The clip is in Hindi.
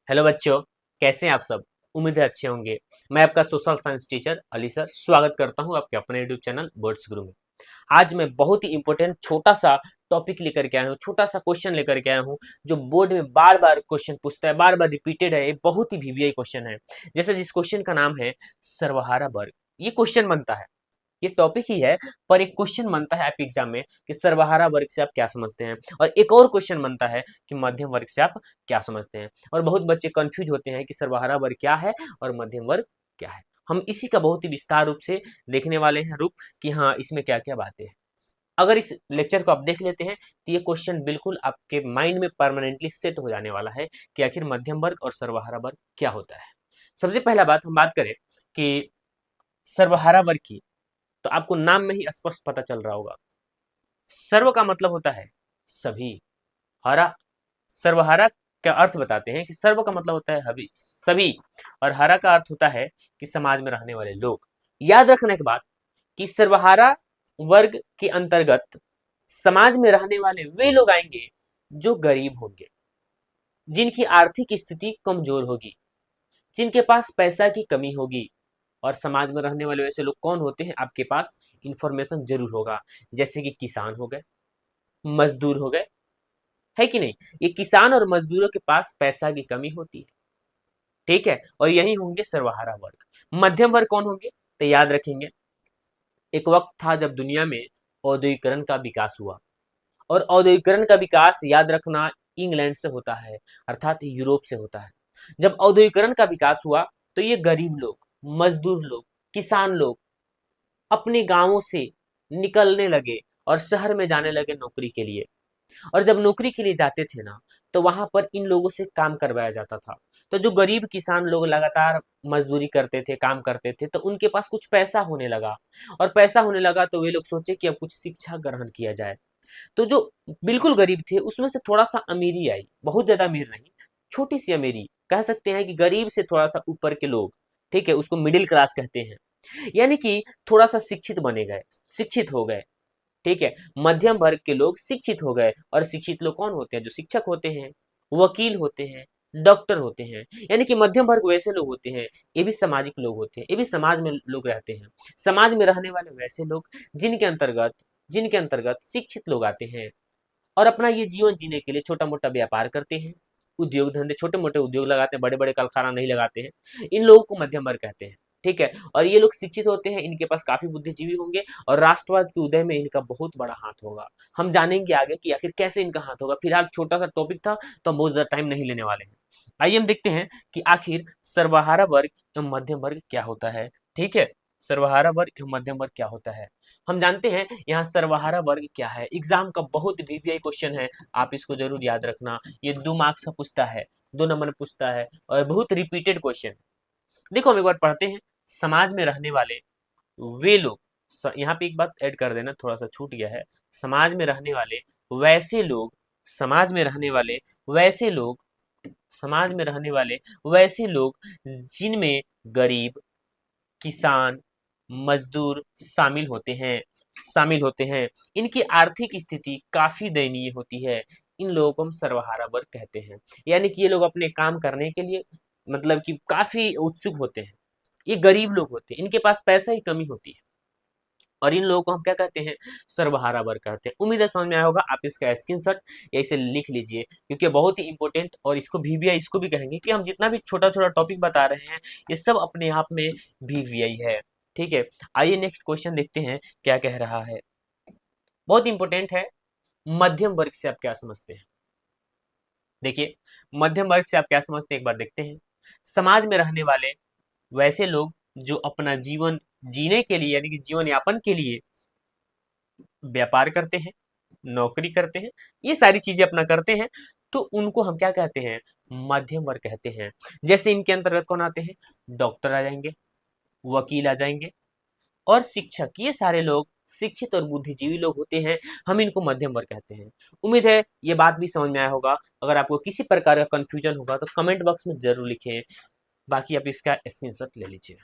हेलो बच्चों, कैसे हैं आप सब। उम्मीद है अच्छे होंगे। मैं आपका social science teacher Ali sir स्वागत करता हूं आपके अपने यूट्यूब चैनल बोर्ड्स गुरु में। आज मैं बहुत ही इंपॉर्टेंट छोटा सा टॉपिक लेकर के आया हूं, छोटा सा क्वेश्चन लेकर के आया हूं जो बोर्ड में बार बार क्वेश्चन पूछता है, बार बार रिपीटेड है। ये बहुत ही वीवीआई क्वेश्चन है। जैसे जिस क्वेश्चन का नाम है सर्वहारा वर्ग। ये क्वेश्चन बनता है, ये टॉपिक ही है, पर एक क्वेश्चन बनता है आपके एग्जाम में कि सर्वहारा वर्ग से आप क्या समझते हैं, और एक और क्वेश्चन बनता है कि मध्यम वर्ग से आप क्या समझते हैं। और बहुत बच्चे कंफ्यूज होते हैं कि सर्वहारा वर्ग क्या है और मध्यम वर्ग क्या है। हम इसी का बहुत ही विस्तार रूप से देखने वाले हैं रूप कि हाँ इसमें क्या क्या बातें हैं। अगर इस लेक्चर को आप देख लेते हैं तो ये क्वेश्चन बिल्कुल आपके माइंड में परमानेंटली सेट हो जाने वाला है कि आखिर मध्यम वर्ग और सर्वहारा वर्ग क्या होता है। सबसे पहला बात हम बात करें कि सर्वहारा वर्ग की, तो आपको नाम में ही स्पष्ट पता चल रहा होगा। सर्व का मतलब होता है सभी, हरा, सर्वहारा का अर्थ बताते हैं कि सर्व का मतलब होता है हभी, सभी, और हरा का अर्थ होता है कि समाज में रहने वाले लोग। याद रखने की बात कि सर्वहारा वर्ग के अंतर्गत समाज में रहने वाले वे लोग आएंगे जो गरीब होंगे, जिनकी आर्थिक स्थिति कमजोर होगी, जिनके पास पैसा की कमी होगी। और समाज में रहने वाले वैसे लोग कौन होते हैं, आपके पास इंफॉर्मेशन जरूर होगा। जैसे कि किसान हो गए, मजदूर हो गए, है कि नहीं। ये किसान और मजदूरों के पास पैसा की कमी होती है, ठीक है, और यही होंगे सर्वहारा वर्ग। मध्यम वर्ग कौन होंगे, तो याद रखेंगे एक वक्त था जब दुनिया में औद्योगिकरण का विकास हुआ। और औद्योगिकरण का विकास याद रखना इंग्लैंड से होता है, अर्थात यूरोप से होता है। जब औद्योगिकरण का विकास हुआ तो ये गरीब लोग, मजदूर लोग, किसान लोग अपने गांवों से निकलने लगे और शहर में जाने लगे नौकरी के लिए। और जब नौकरी के लिए जाते थे ना, तो वहां पर इन लोगों से काम करवाया जाता था। तो जो गरीब किसान लोग लगातार मजदूरी करते थे, काम करते थे, तो उनके पास कुछ पैसा होने लगा। और पैसा होने लगा तो वे लोग सोचे कि अब कुछ शिक्षा ग्रहण किया जाए। तो जो बिल्कुल गरीब थे उसमें से थोड़ा सा अमीरी आई, बहुत ज्यादा अमीर नहीं, छोटी सी अमीरी कह सकते हैं कि गरीब से थोड़ा सा ऊपर के लोग, ठीक है, उसको मिडिल क्लास कहते हैं। यानी कि थोड़ा सा शिक्षित बने गए, शिक्षित हो गए, ठीक है। मध्यम वर्ग के लोग शिक्षित हो गए। और शिक्षित लोग कौन होते हैं, जो शिक्षक होते हैं, वकील होते हैं, डॉक्टर होते हैं। यानी कि मध्यम वर्ग वैसे लोग होते हैं, ये भी सामाजिक लोग होते हैं, ये भी समाज में लोग रहते हैं। समाज में रहने वाले वैसे लोग जिनके अंतर्गत शिक्षित लोग आते हैं और अपना ये जीवन जीने के लिए छोटा मोटा व्यापार करते हैं, उद्योग धंधे, छोटे मोटे उद्योग लगाते हैं, बड़े बड़े कारखाना नहीं लगाते हैं। इन लोगों को मध्यम वर्ग कहते हैं, ठीक है। और ये लोग शिक्षित होते हैं, इनके पास काफी बुद्धिजीवी होंगे और राष्ट्रवाद के उदय में इनका बहुत बड़ा हाथ होगा। हम जानेंगे आगे कि आखिर कैसे इनका हाथ होगा। फिलहाल छोटा सा टॉपिक था तो हम बहुत ज्यादा टाइम नहीं लेने वाले हैं। आइए हम देखते हैं कि आखिर सर्वहारा वर्ग एवं मध्यम वर्ग क्या होता है, ठीक है। सर्वहारा वर्ग एवं मध्यम वर्ग क्या होता है, हम जानते हैं। यहाँ सर्वहारा वर्ग क्या है, एग्जाम का बहुत वीवीआई क्वेश्चन है, आप इसको जरूर याद रखना। ये 2 मार्क्स का पूछता है, 2 नंबर पूछता है, और बहुत रिपीटेड क्वेश्चन। देखो हम एक बार पढ़ते हैं। समाज में रहने वाले वे लोग, यहाँ पे एक बात ऐड कर देना, थोड़ा सा छूट गया है। समाज में रहने वाले वैसे लोग, समाज में रहने वाले वैसे लोग, समाज में रहने वाले वैसे लोग जिनमें गरीब, किसान, मजदूर शामिल होते हैं। इनकी आर्थिक स्थिति काफी दयनीय होती है। इन लोगों को हम सर्वहारा वर्ग कहते हैं। यानी कि ये लोग अपने काम करने के लिए मतलब कि काफी उत्सुक होते हैं। ये गरीब लोग होते हैं, इनके पास पैसा की कमी होती है, और इन लोगों को हम क्या कहते हैं, सर्वहारा वर्ग कहते हैं। उम्मीद है समझ में आया होगा। आप इसका स्क्रीनशॉट या इसे लिख लीजिए, क्योंकि बहुत ही इंपॉर्टेंट, और इसको वीवीआई इसको भी कहेंगे कि हम जितना भी छोटा छोटा टॉपिक बता रहे हैं ये सब अपने आप में वीवीआई है, ठीक है। आइए नेक्स्ट क्वेश्चन देखते हैं क्या कह रहा है। बहुत इंपॉर्टेंट है, मध्यम वर्ग से आप क्या समझते हैं। देखिए, मध्यम वर्ग से आप क्या समझते हैं एक बार देखते हैं। समाज में रहने वाले वैसे लोग जो अपना जीवन जीने के लिए, यानी कि जीवन यापन के लिए व्यापार करते हैं, नौकरी करते हैं, ये सारी चीजें अपना करते हैं, तो उनको हम क्या कहते हैं, मध्यम वर्ग कहते हैं। जैसे इनके अंतर्गत कौन आते हैं, डॉक्टर आ जाएंगे, वकील आ जाएंगे, और शिक्षक। ये सारे लोग शिक्षित और बुद्धिजीवी लोग होते हैं, हम इनको मध्यम वर्ग कहते हैं। उम्मीद है ये बात भी समझ में आया होगा। अगर आपको किसी प्रकार का कंफ्यूजन होगा तो कमेंट बॉक्स में जरूर लिखें, बाकी आप इसका स्क्रीनशॉट ले लीजिए।